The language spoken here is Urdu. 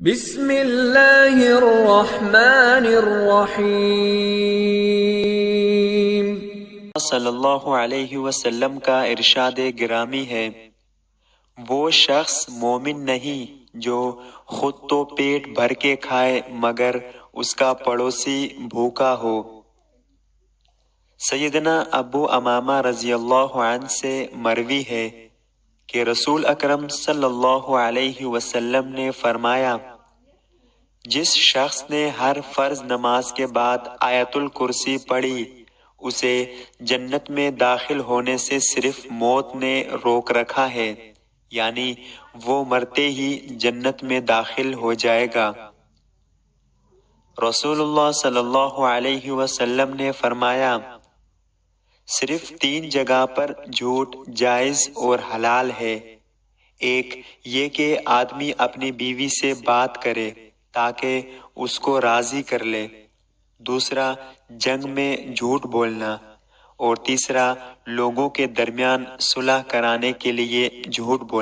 بسم اللہ الرحمن الرحیم۔ صلی اللہ علیہ وسلم کا ارشاد گرامی ہے، وہ شخص مومن نہیں جو خود تو پیٹ بھر کے کھائے مگر اس کا پڑوسی بھوکا ہو۔ سیدنا ابو امامہ رضی اللہ عنہ سے مروی ہے کہ رسول اکرم صلی اللہ علیہ وسلم نے فرمایا، جس شخص نے ہر فرض نماز کے بعد آیت الکرسی پڑھی اسے جنت میں داخل ہونے سے صرف موت نے روک رکھا ہے، یعنی وہ مرتے ہی جنت میں داخل ہو جائے گا۔ رسول اللہ صلی اللہ علیہ وسلم نے فرمایا، صرف 3 جگہ پر جھوٹ جائز اور حلال ہے۔ ایک یہ کہ آدمی اپنی بیوی سے بات کرے تاکہ اس کو راضی کر لے، دوسرا جنگ میں جھوٹ بولنا، اور تیسرا لوگوں کے درمیان صلح کرانے کے لیے جھوٹ بولنا۔